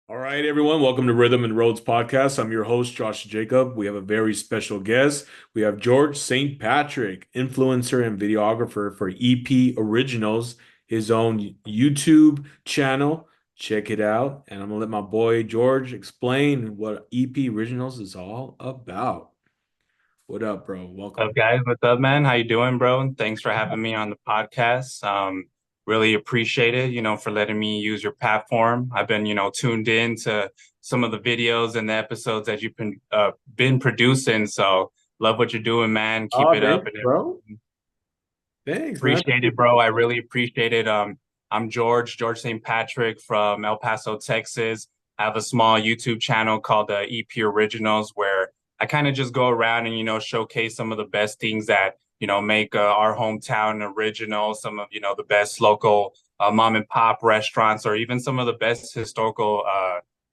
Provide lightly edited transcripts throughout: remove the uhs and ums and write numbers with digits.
All right, everyone. Welcome to Rhythm and Roads podcast. I'm your host, Josh Jacob. We have a very special guest. We have George St. Patrick, influencer and videographer for EP Originals, his own YouTube channel. Check it out. And I'm going to let my boy George explain what EP Originals is all about. What up, bro? What's up, Welcome. guys? What's up, man? How you doing, bro? Thanks for having me on the podcast. Really appreciate it, for letting me use your platform. I've been, tuned in to some of the videos and the episodes that you've been producing. So love what you're doing, man. Keep Oh, it up thanks, and bro. Thanks, man. appreciate it, bro. I really appreciate it. I'm George St. Patrick from El Paso, Texas. I have a small YouTube channel called EP Originals where I kind of just go around and, showcase some of the best things that, make our hometown original, some of, the best local mom and pop restaurants, or even some of the best historical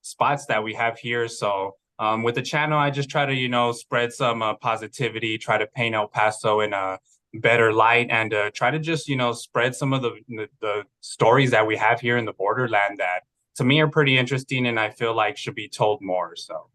spots that we have here. So with the channel, I just try to, spread some positivity, try to paint El Paso in a better light and try to just spread some of the stories that we have here in the borderland that to me are pretty interesting and I feel like should be told more. So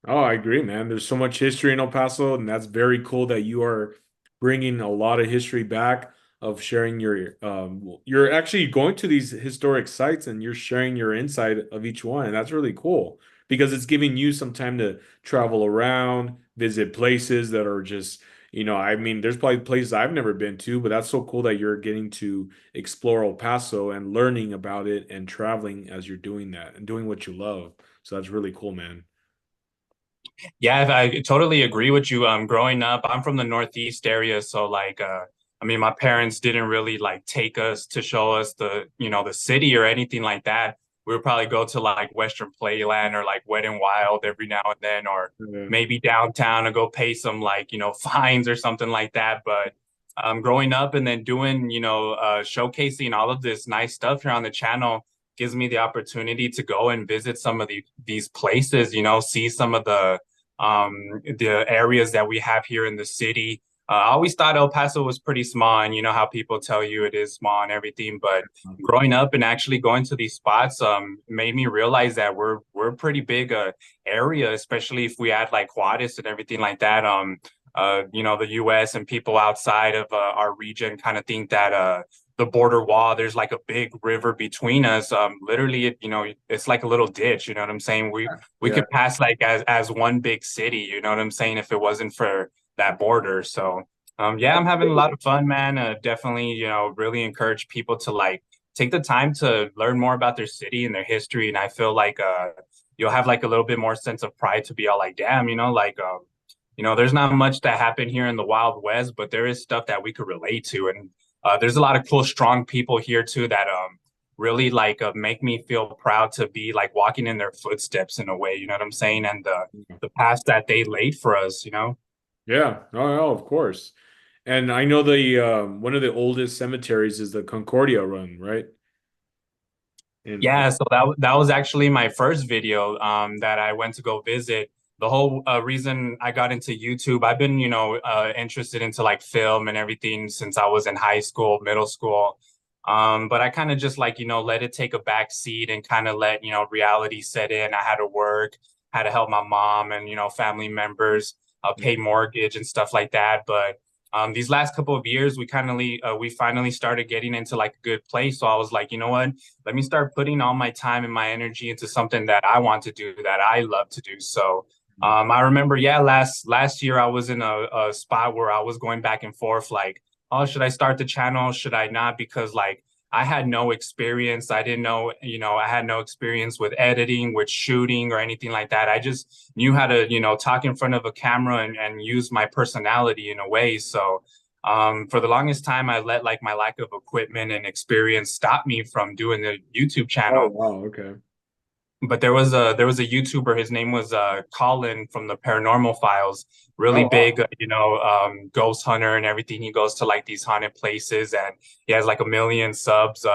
Oh, I agree, man. There's so much history in El Paso, and that's very cool that you are bringing a lot of history back of sharing you're actually going to these historic sites and you're sharing your insight of each one. And that's really cool because it's giving you some time to travel around, visit places that are just, I mean, there's probably places I've never been to, but that's so cool that you're getting to explore El Paso and learning about it and traveling as you're doing that and doing what you love. So that's really cool, man. yeah, I totally agree with you. Growing up, I'm from the Northeast area, so like I mean my parents didn't really like take us to show us the city or anything like that. We would probably go to like Western Playland or like Wet and Wild every now and then, or Yeah. maybe downtown to go pay some like, fines or something like that. But growing up and then doing, showcasing all of this nice stuff here on the channel gives me the opportunity to go and visit some of these places, see some of the areas that we have here in the city. I always thought El Paso was pretty small, and you know how people tell you it is small and everything. But growing up and actually going to these spots, made me realize that we're a pretty big area, especially if we add like Juarez and everything like that. The U.S. and people outside of our region kind of think that the border wall, there's like a big river between us. Literally, it's like a little ditch. You know what I'm saying? We Yeah. could pass like as one big city. You know what I'm saying? If it wasn't for that border. So yeah, I'm having a lot of fun, man. Definitely, really encourage people to like take the time to learn more about their city and their history. And I feel like you'll have like a little bit more sense of pride to be all like, damn, like there's not much that happened here in the Wild West, but there is stuff that we could relate to. And there's a lot of cool, strong people here too that really like make me feel proud to be like walking in their footsteps in a way. You know what I'm saying? And the past that they laid for us. Yeah. Oh, no, of course. And I know the one of the oldest cemeteries is the Concordia Run, right? Yeah, so that was actually my first video that I went to go visit. The whole reason I got into YouTube, I've been, interested into like film and everything since I was in high school, middle school. But I kind of just like, let it take a back seat and kind of let, reality set in. I had to work, had to help my mom and, family members pay mortgage and stuff like that. But these last couple of years, we finally started getting into like a good place. So I was like, you know what? Let me start putting all my time and my energy into something that I want to do, that I love to do. So I remember, yeah, last year I was in a spot where I was going back and forth, like, oh, should I start the channel? Should I not? Because like I had no experience. I didn't know, I had no experience with editing, with shooting or anything like that. I just knew how to, talk in front of a camera and use my personality in a way. So for the longest time, I let like my lack of equipment and experience stop me from doing the YouTube Oh, channel. wow. Okay. But there was a YouTuber. His name was Colin from the Paranormal Files. Really Oh, big, wow. ghost hunter and everything. He goes to like these haunted places, and he has like 1 million subs.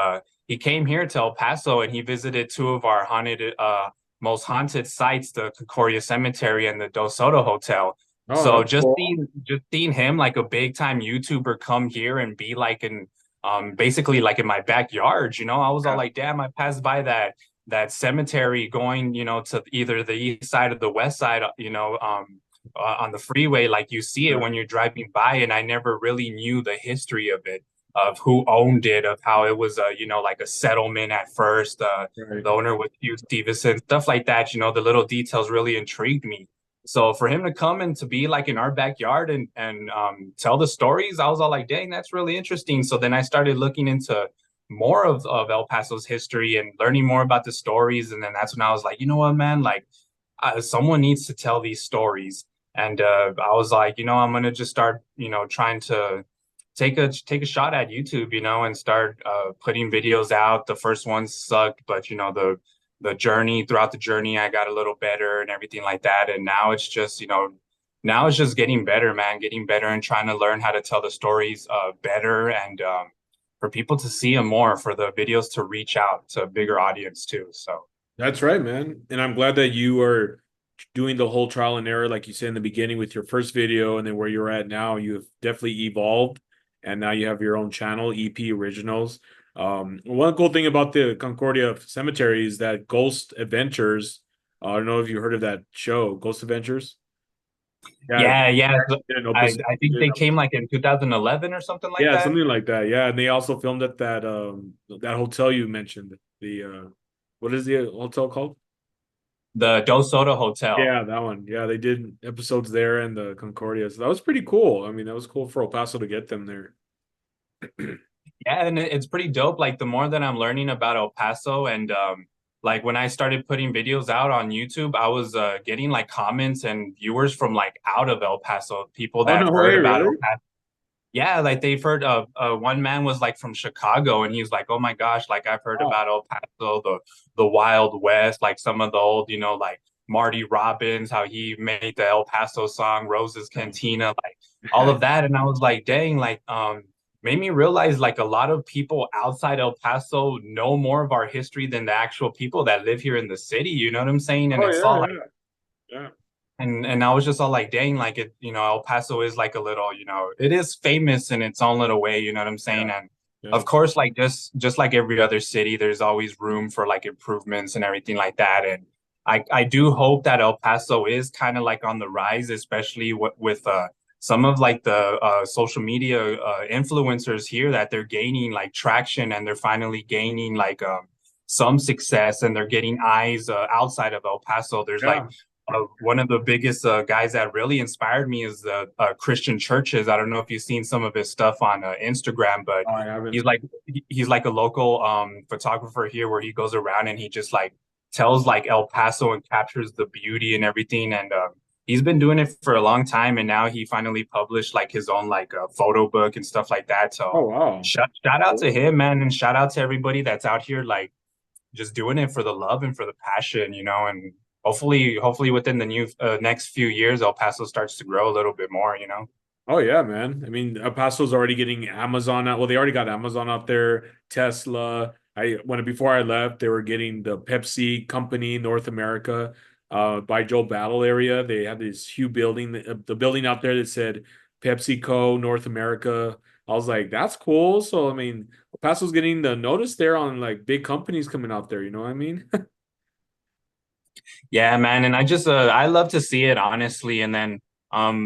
He came here to El Paso, and he visited two of our most haunted sites, the Concordia Cemetery and the Dos Soto Hotel. Oh, So that's just cool. seeing him like a big time YouTuber come here and be like in basically like in my backyard. I was all Yeah. like, damn, I passed by that cemetery going, to either the east side or the west side, on the freeway, like you see it Yeah, when you're driving by, and I never really knew the history of it, of who owned it, of how it was, like a settlement at first. right. The owner was Hugh Stevenson, stuff like that. The little details really intrigued me. So for him to come and to be like in our backyard and tell the stories, I was all like, dang, that's really interesting. So then I started looking into more of El Paso's history and learning more about the stories. And then that's when I was like, you know what, man, like someone needs to tell these stories. And I was like, I'm gonna just start, trying to take a shot at YouTube, and start putting videos out. The first ones sucked, but the journey throughout the journey, I got a little better and everything like that. And now it's just getting better, man, getting better and trying to learn how to tell the stories better and for people to see them more, for the videos to reach out to a bigger audience too. So. That's right, man. And I'm glad that you are doing the whole trial and error, like you said in the beginning with your first video, and then where you're at now. You have definitely evolved, and now you have your own channel, EP Originals. One cool thing about the Concordia Cemetery is that Ghost Adventures. I don't know if you heard of that show, Ghost Adventures. Yeah, Yeah, yeah. did an I think they came like in 2011 or something like yeah, that. something like that. Yeah, and they also filmed at that hotel you mentioned. The what is the hotel called? The Dos Soto Hotel. Yeah, that one. Yeah, they did episodes there and the Concordia. So that was pretty cool. I mean, that was cool for El Paso to get them there. Yeah, and it's pretty dope. Like the more that I'm learning about El Paso and like when I started putting videos out on YouTube, I was getting like comments and viewers from like out of El Paso, people Oh, that no have heard way, about El really? Paso. Yeah, like they've heard one man was like from Chicago and he was like, "Oh my gosh, like I've heard Wow. about El Paso, the Wild West, like some of the old, like Marty Robbins, how he made the El Paso song Rose's Cantina, like all of that." And I was like, "Dang, like made me realize like a lot of people outside El Paso know more of our history than the actual people that live here in the city, you know what I'm saying?" And Oh, it's yeah, all like yeah, yeah, and I was just all like, dang, like it, El Paso is like a little, it is famous in its own little way, you know what I'm saying? yeah, And yeah. of course, like just like every other city, there's always room for like improvements and everything like that. And I do hope that El Paso is kind of like on the rise, especially with some of like the social media influencers here, that they're gaining like traction and they're finally gaining like some success and they're getting eyes outside of El Paso. There's like Yeah. one of the biggest guys that really inspired me is the Christian churches. I don't know if you've seen some of his stuff on Instagram, but Oh, I haven't. he's like a local photographer here, where he goes around and he just like tells like El Paso and captures the beauty and everything. And he's been doing it for a long time, and now he finally published like his own like photo book and stuff like that. So Oh, wow. shout out to him, man, and shout out to everybody that's out here like just doing it for the love and for the passion, and hopefully within the next few years, El Paso starts to grow a little bit more. Oh yeah, man. I mean, El Paso's already getting Amazon out. Well, they already got Amazon out there, Tesla. Before I left, they were getting the Pepsi company North America, by Joe Battle area. They had this huge building, the building out there that said PepsiCo North America. I was like, that's cool. So I mean, El Paso's getting the notice there on like big companies coming out there. You know what I mean? Yeah, man, and I love to see it, honestly. And then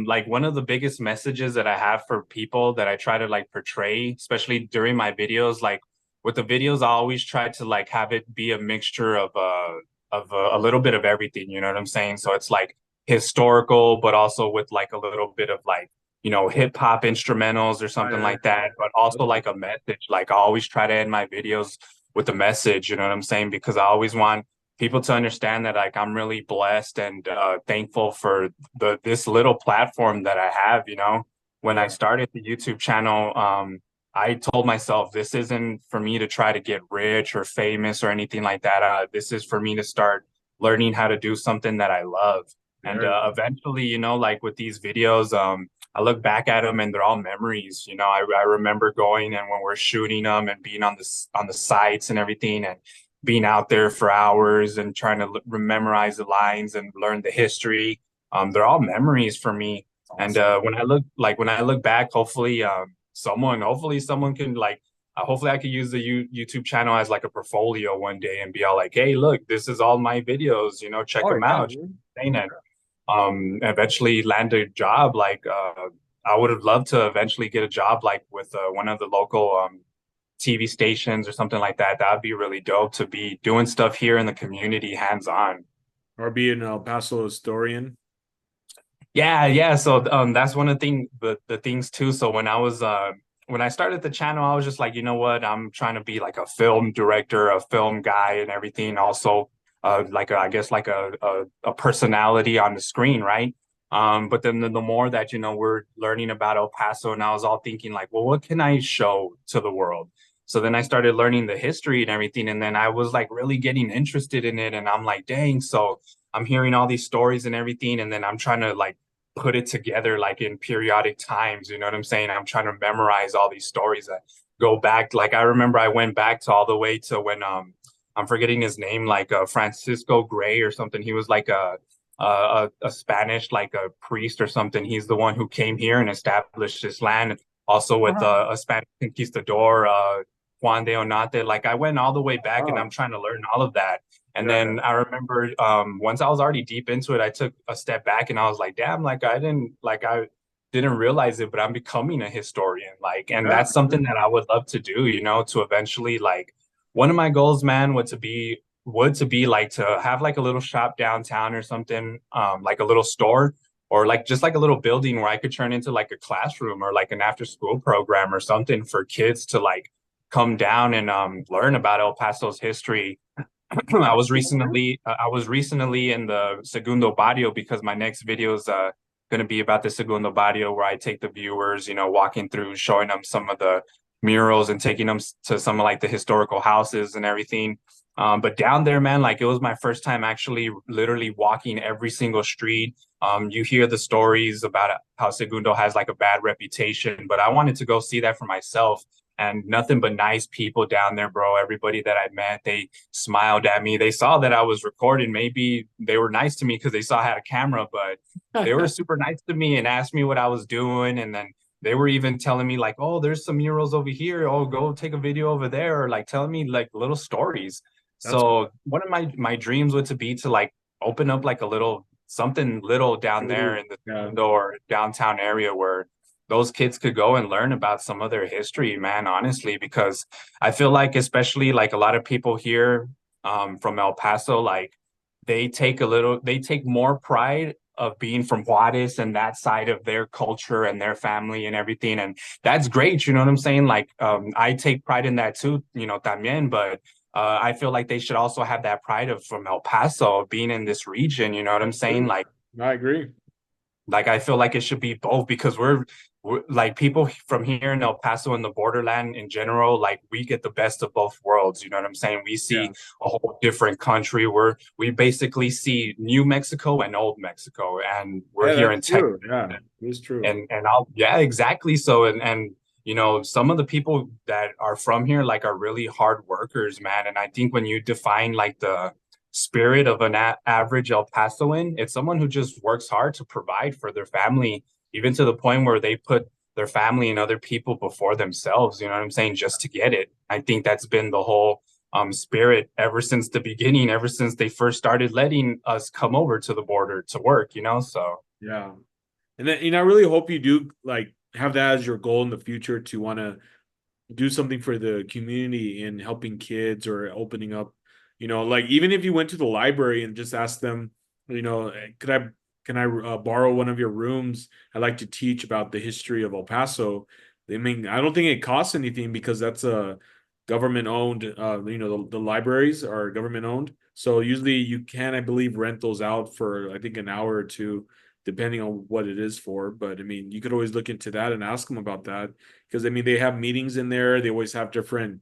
like one of the biggest messages that I have for people that I try to like portray, especially during my videos, like with the videos, I always try to like have it be a mixture of a little bit of everything, you know what I'm saying? So it's like historical, but also with like a little bit of like, hip hop instrumentals or Oh, something yeah. like that, but also like a message. Like I always try to end my videos with a message, you know what I'm saying? Because I always want people to understand that like I'm really blessed and thankful for this little platform that I have. When I Yeah. started the YouTube channel, I told myself this isn't for me to try to get rich or famous or anything like that. This is for me to start learning how to do something that I love. And Very good. eventually, like with these videos, I look back at them and they're all memories. I remember going and when we're shooting them and being on the sites and everything, and being out there for hours and trying to memorize the lines and learn the history. They're all memories for me. And Awesome. when I look back, hopefully someone can like hopefully I could use the YouTube channel as like a portfolio one day and be all like, hey, look, this is all my videos, you know, check Oh them yeah, out. man. And eventually land a job. Like, I would have loved to eventually get a job like with one of the local TV stations or something like that. That'd be really dope to be doing stuff here in the community hands on. Or be an El Paso historian. Yeah, yeah. So that's one of the things too. So when I started the channel, I was just like, you know what, I'm trying to be like a film director, a film guy and everything. Also like I guess like a personality on the screen, right? But then the more that, you know, we're learning about El Paso, and I was all thinking like, well, what can I show to the world? So then I started learning the history and everything, and then I was like really getting interested in it, and I'm like, dang, so I'm hearing all these stories and everything, and then I'm trying to like put it together like in periodic times. You know what I'm saying? I'm trying to memorize all these stories that go back. Like I remember I went back to all the way to when I'm forgetting his name, like Francisco Gray or something. He was like a Spanish like a priest or something. He's the one who came here and established this land. Also with a Spanish conquistador, Juan de Onate. Like I went all the way back and I'm Oh, trying to learn all of that. And yeah, then I remember once I was already deep into it, I took a step back and I was like, damn, I didn't realize it, but I'm becoming a historian. Like, and yeah, that's something that I would love to do, you know, to eventually like one of my goals, man, would to be like to have like a little shop downtown or something, like a little store or like just like a little building where I could turn into like a classroom or like an after school program or something for kids to like come down and learn about El Paso's history. I was recently in the Segundo Barrio because my next video is going to be about the Segundo Barrio, where I take the viewers, you know, walking through, showing them some of the murals and taking them to some of like the historical houses and everything. But down there, man, like it was my first time actually literally walking every single street. You hear the stories about how Segundo has like a bad reputation, but I wanted to go see that for myself. And nothing but nice people down there, bro. Everybody that I met, they smiled at me. They saw that I was recording. Maybe they were nice to me because they saw I had a camera, but they were super nice to me and asked me what I was doing. And then they were even telling me like, "Oh, there's some murals over here. Oh, go take a video over there," or like telling me like little stories. that's So one of my dreams would to be to like open up like a little something little down there cool. in the Yeah, or downtown area where those kids could go and learn about some of their history, man, honestly, because I feel like especially like a lot of people here from El Paso, like they take more pride of being from Juarez and that side of their culture and their family and everything. And that's great. You know what I'm saying? Like, I take pride in that too, you know, también, but I feel like they should also have that pride of from El Paso being in this region. You know what I'm saying? absolutely. I agree. Like I feel like it should be both because we're like people from here in El Paso and the borderland in general, like we get the best of both worlds. You know what I'm saying? We Yeah, see a whole different country where we basically see New Mexico and Old Mexico, and we're yeah, here that's in Texas. true. Yeah, it's true. And I'll yeah, exactly. So and you know, some of the people that are from here like are really hard workers, man. And I think when you define like the spirit of an average El Pasoan, it's someone who just works hard to provide for their family, even to the point where they put their family and other people before themselves, you know what I'm saying, just to get it. I think that's been the whole spirit ever since the beginning, ever since they first started letting us come over to the border to work, you know? So Yeah. And then, I really hope you do like have that as your goal in the future to want to do something for the community in helping kids or opening up, like even if you went to the library and just asked them, could I can I borrow one of your rooms? I'd like to teach about the history of El Paso. I mean, I don't think it costs anything because that's a government owned. The libraries are government owned, so usually you can, I believe, rent those out for I think an hour or two, depending on what it is for. But I mean, you could always look into that and ask them about that because I mean they have meetings in there. They always have different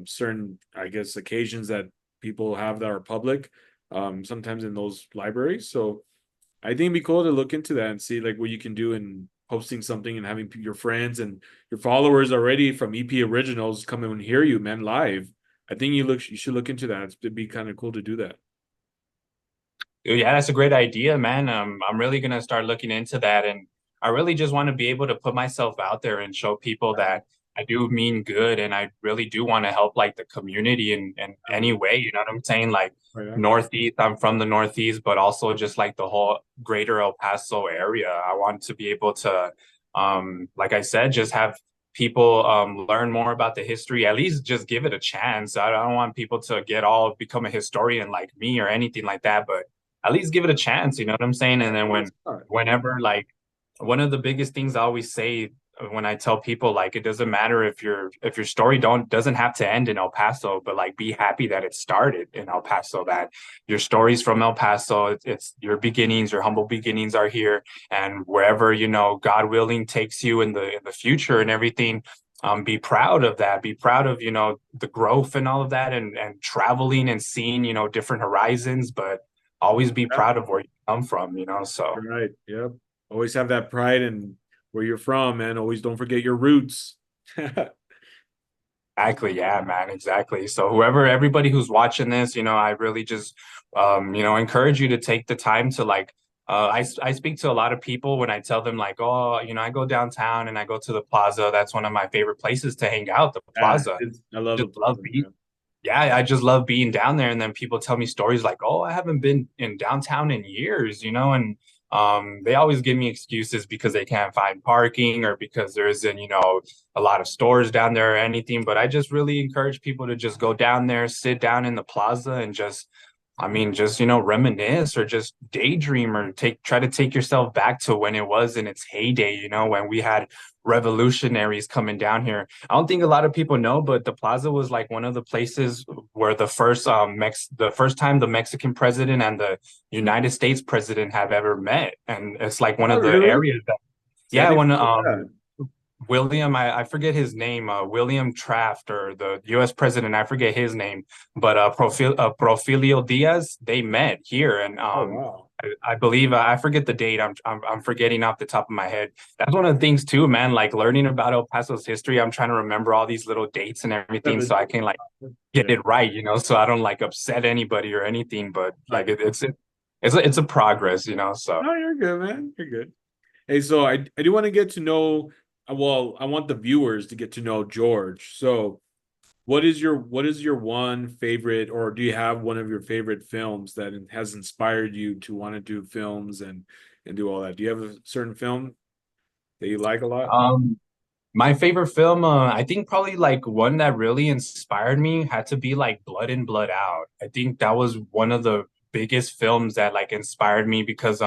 certain, I guess, occasions that people have that are public. Sometimes in those libraries. So I think it'd be cool to look into that and see like what you can do in posting something and having your friends and your followers already from EP Originals come and hear you, man, live. I think you should look into that. It'd be kind of cool to do that. yeah, that's a great idea, man. I'm really gonna start looking into that, and I really just want to be able to put myself out there and show people that I do mean good, and I really do want to help like the community in any Um, way. You know what I'm saying? Like right. Northeast, I'm from the Northeast, but also just like the whole greater El Paso area. I want to be able to, like I said, just have people learn more about the history. At least just give it a chance. I don't want people to get all become a historian like me or anything like that, but at least give it a chance. You know what I'm saying? And then Well, it's not. whenever like one of the biggest things I always say when I tell people like it doesn't matter if your story don't doesn't have to end in El Paso, but like be happy that it started in El Paso, that your stories from El Paso, it's your beginnings, your humble beginnings are here, and wherever God willing takes you in the future and everything. Be proud of that. Be proud of the growth and all of that, and traveling and seeing different horizons, but always be Yeah, proud of where you come from. So. right. Yep. Always have that pride in where you're from, man. Always don't forget your roots. Exactly. Yeah, man. Exactly. So everybody who's watching this, I really just, encourage you to take the time to like, I speak to a lot of people when I tell them like, oh, I go downtown and I go to the plaza. That's one of my favorite places to hang out, the Yeah, plaza. I love the Just love plaza, being, man. yeah, I just love being down there. And then people tell me stories like, oh, I haven't been in downtown in years, and they always give me excuses because they can't find parking or because there isn't, a lot of stores down there or anything. But I just really encourage people to just go down there, sit down in the plaza and just, I mean, just, reminisce or just daydream or try to take yourself back to when it was in its heyday, when we had revolutionaries coming down here. I don't think a lot of people know, but the plaza was like one of the places where the first time the Mexican president and the United States president have ever met. And it's like one Oh, of the really? areas that, See, I yeah, didn't when know that. William, I forget his name, William Traft or the US president, I forget his name, but Porfirio Diaz, they met here. And Oh, wow. I believe, I forget the date. I'm forgetting off the top of my head. That's one of the things too, man, like learning about El Paso's history. I'm trying to remember all these little dates and everything so I can like get Yeah. it right, so I don't like upset anybody or anything, but like Right. it's a progress, so. No, you're good, man. You're good. Hey, so I do want to get to know, well, I want the viewers to get to know George. So, what is your one favorite, or do you have one of your favorite films that has inspired you to want to do films and do all that? Do you have a certain film that you like a lot? Um, My favorite film, I think probably like one that really inspired me had to be like Blood In, Blood Out. I think that was one of the biggest films that like inspired me because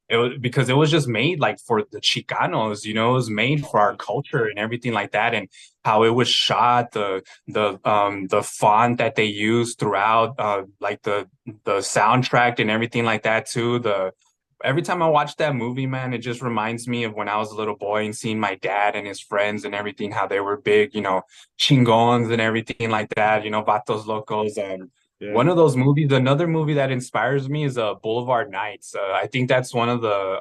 it was just made like for the Chicanos, it was made for our culture and everything like that, and how it was shot, the font that they used throughout, like the soundtrack and everything like that too. The Every time I watch that movie, man, it just reminds me of when I was a little boy and seeing my dad and his friends and everything, how they were big, chingons and everything like that, vatos locos. And Yeah. one of those movies, another movie that inspires me is Boulevard Nights. I think that's one of the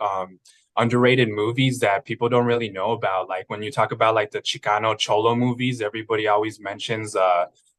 underrated movies that people don't really know about. Like when you talk about like the Chicano Cholo movies, everybody always mentions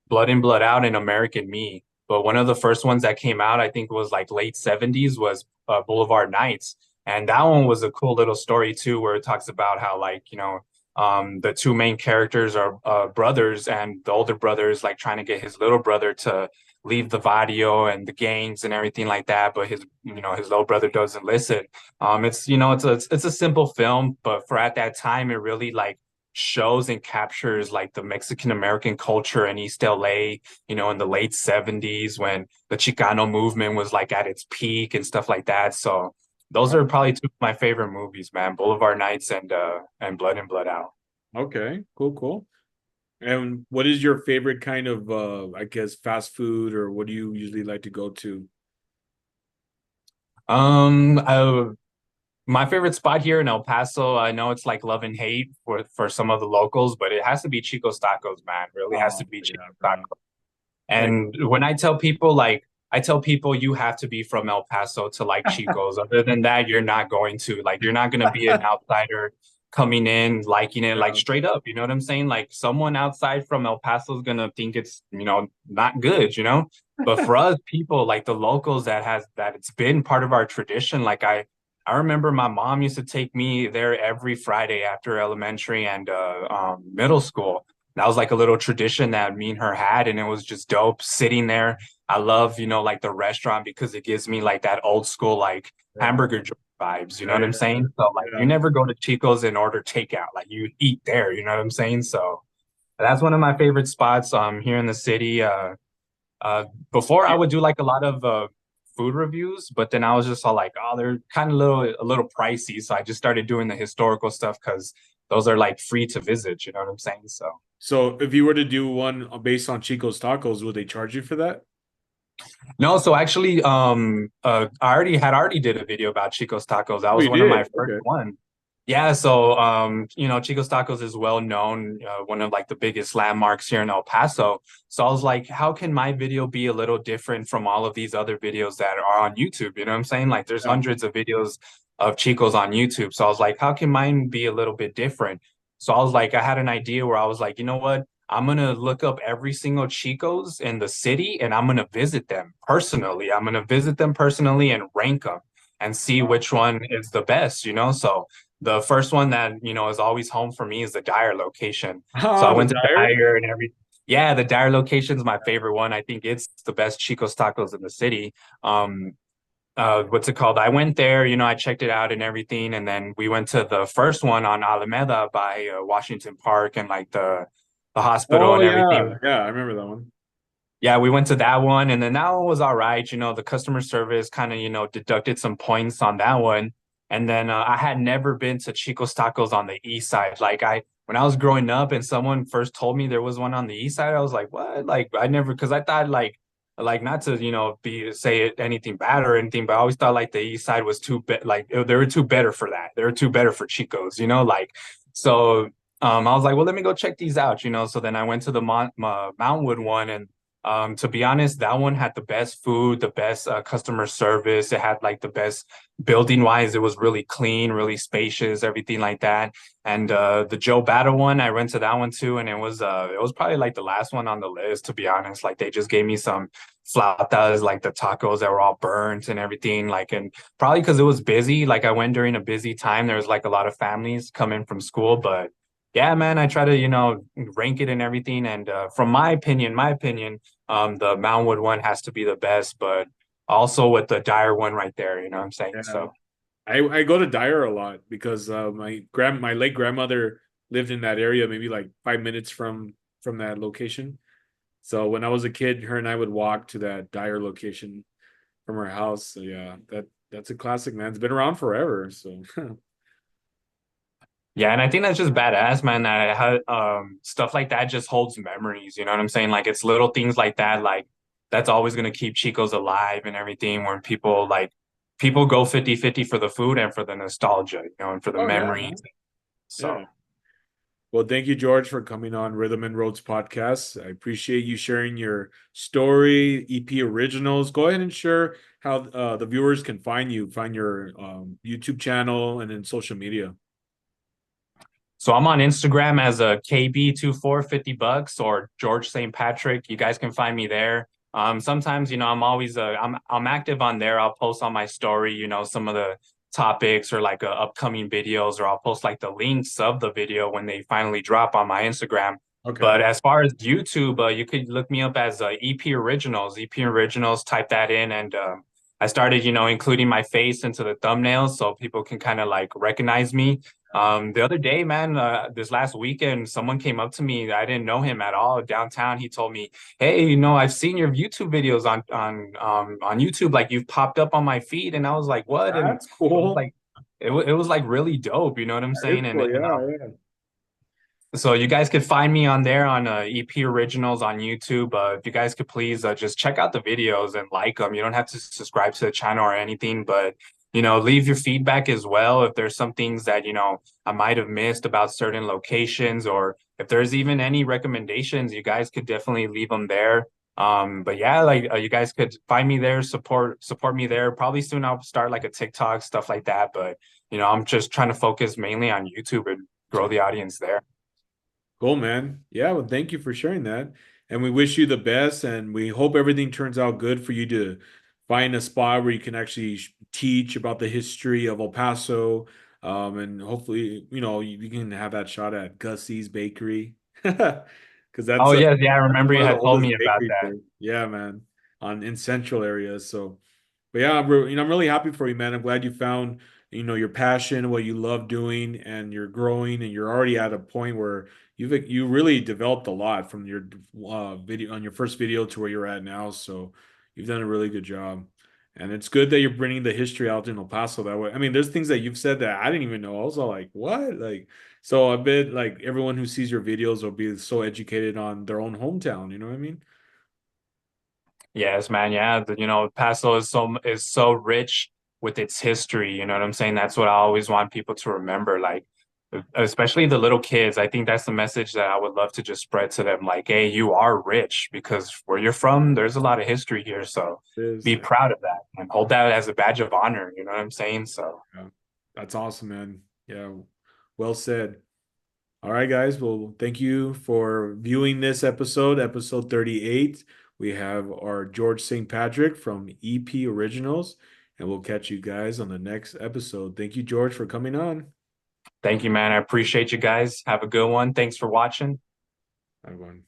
Blood In, Blood Out and American Me. But one of the first ones that came out, I think was like late 70s, was Boulevard Nights. And that one was a cool little story too, where it talks about how like, the two main characters are brothers, and the older brother is like trying to get his little brother to leave the Vadio and the gangs and everything like that, but his little brother doesn't listen. It's a simple film, but for at that time, it really like shows and captures like the Mexican American culture in East LA, in the late 70s when the Chicano movement was like at its peak and stuff like that. So those are probably two of my favorite movies, man. Boulevard Nights and Blood In, Blood Out. Okay. Cool. Cool. And what is your favorite kind of, I guess, fast food, or what do you usually like to go to? Um, I, my favorite spot here in El Paso, I know it's like love and hate for some of the locals, but it has to be Chico's Tacos, man. Really has Oh, to be yeah, Chico's bro. Tacos. Hey, And when I tell people, like, I tell people you have to be from El Paso to like Chico's. Other than that, you're not going to. Like, you're not going to be an outsider coming in, liking it, like yeah. straight up. You know what I'm saying? Like, someone outside from El Paso is going to think it's, not good. But for us people, like the locals that it's been part of our tradition, like I remember my mom used to take me there every Friday after elementary and middle school. That was like a little tradition that me and her had, and it was just dope sitting there. I love, like the restaurant because it gives me like that old school like Yeah, hamburger joint vibes. You know yeah, what I'm saying? So like you yeah. never go to Chico's and order takeout. Like you eat there. You know what I'm saying? So that's one of my favorite spots here in the city. Uh, Before I Yeah. would do like a lot of food reviews, but then I was just all like, oh, they're kind of a little pricey. So I just started doing the historical stuff because those are like free to visit. You know what I'm saying? So So if you were to do one based on Chico's tacos, would they charge you for that? no, so actually, I already did a video about Chico's Tacos. That Oh, was you one of my did. first Okay. one. Yeah, so Chico's Tacos is well known, one of like the biggest landmarks here in El Paso. So I was like, how can my video be a little different from all of these other videos that are on YouTube? You know what I'm saying? Like there's Yeah. hundreds of videos of Chico's on YouTube. So I was like, how can mine be a little bit different? So I was like, I had an idea where I was like, you know what? I'm gonna look up every single Chico's in the city and I'm gonna visit them personally. I'm gonna visit them personally and rank them and see which one is the best. So the first one that is always home for me is the Dyer location. So I Ah, the went to Dyer. Dyer and every yeah, the Dyer location is my favorite one. I think it's the best Chico's tacos in the city. Um, what's it called? I went there, I checked it out and everything, and then we went to the first one on Alameda by Washington Park and like the hospital Oh and yeah, everything. yeah, I remember that one. Yeah, we went to that one, and then that one was all right. The customer service kind of, deducted some points on that one. And then I had never been to Chico's Tacos on the east side. When I was growing up and someone first told me there was one on the east side, I was like, what? Like, I never, because I thought like not to, say anything bad or anything, but I always thought like the east side was too bit, like they were too better for that. They were too better for Chico's. I was like, well, let me go check these out. So then I went to the Mountainwood one, and to be honest, that one had the best food, the best customer service. It had like the best building wise. It was really clean, really spacious, everything like that. And the Joe Battle one, I went to that one too, and it was probably like the last one on the list, to be honest. Like they just gave me some flautas, like the tacos that were all burnt and everything. And probably because it was busy, like I went during a busy time. There was like a lot of families coming from school, but yeah, man, I try to, rank it and everything. And from my opinion, the Moundwood one has to be the best, but also with the Dyer one right there, you know what I'm saying? Yeah, So I go to Dyer a lot because my late grandmother lived in that area, maybe like 5 minutes from that location. So when I was a kid, her and I would walk to that Dyer location from her house. So yeah, that's a classic, man. It's been around forever. So yeah, and I think that's just badass, man. That stuff like that just holds memories, you know what I'm saying? Like it's little things like that, like that's always gonna keep Chico's alive and everything, where people go 50-50 for the food and for the nostalgia, and for the oh yeah, memories. man. So Yeah. Well, thank you, George, for coming on Rhythm and Roads podcast. I appreciate you sharing your story, EP originals. Go ahead and share how the viewers can find your YouTube channel and then social media. So I'm on Instagram as a KB2450 bucks or George St. Patrick. You guys can find me there. Sometimes, I'm always I'm active on there. I'll post on my story, some of the topics or like upcoming videos, or I'll post like the links of the video when they finally drop on my Instagram. Okay. But as far as YouTube, you could look me up as EP Originals. EP Originals, type that in, and I started, including my face into the thumbnails so people can kind of like recognize me. The other day, man, this last weekend, someone came up to me. I didn't know him at all downtown. He told me, "Hey, I've seen your YouTube videos on YouTube. Like you've popped up on my feed." And I was like, "What?" And That's it was cool. like, it was like really dope. You know what I'm That is saying? And cool. Yeah, yeah. so you guys could find me on there on EP Originals on YouTube. If you guys could please just check out the videos and like them. You don't have to subscribe to the channel or anything, but leave your feedback as well. If there's some things that I might have missed about certain locations, or if there's even any recommendations, you guys could definitely leave them there. But yeah, like you guys could find me there, support me there. Probably soon I'll start like a TikTok, stuff like that. But I'm just trying to focus mainly on YouTube and grow the audience there. Cool, man. Yeah, well, thank you for sharing that. And we wish you the best and we hope everything turns out good for you to find a spot where you can actually teach about the history of El Paso. And hopefully, you can have that shot at Gussie's Bakery. Because Oh that's yes, yeah, I remember one you of the had told oldest me about bakeries that. there. Yeah, man, on in central areas. So, but yeah, I'm really happy for you, man. I'm glad you found, your passion, what you love doing, and you're growing, and you're already at a point where you really developed a lot from your video on your first video to where you're at now. So, you've done a really good job. And it's good that you're bringing the history out in El Paso that way. I mean, there's things that you've said that I didn't even know. I was all like, what? Like, so I bet like everyone who sees your videos will be so educated on their own hometown. You know what I mean? Yes, man. Yeah, Paso is so rich with its history. You know what I'm saying? That's what I always want people to remember. Like, especially the little kids. I think that's the message that I would love to just spread to them. Like, hey, you are rich because where you're from, there's a lot of history here. So It is. be proud of that and hold that as a badge of honor. You know what I'm saying? So Yeah. That's awesome, man. Yeah. Well said. All right, guys. Well, thank you for viewing this episode 38. We have our George St. Patrick from EP Originals, and we'll catch you guys on the next episode. Thank you, George, for coming on. thank you, man. I appreciate you guys. Have a good one. Thanks for watching. Everyone.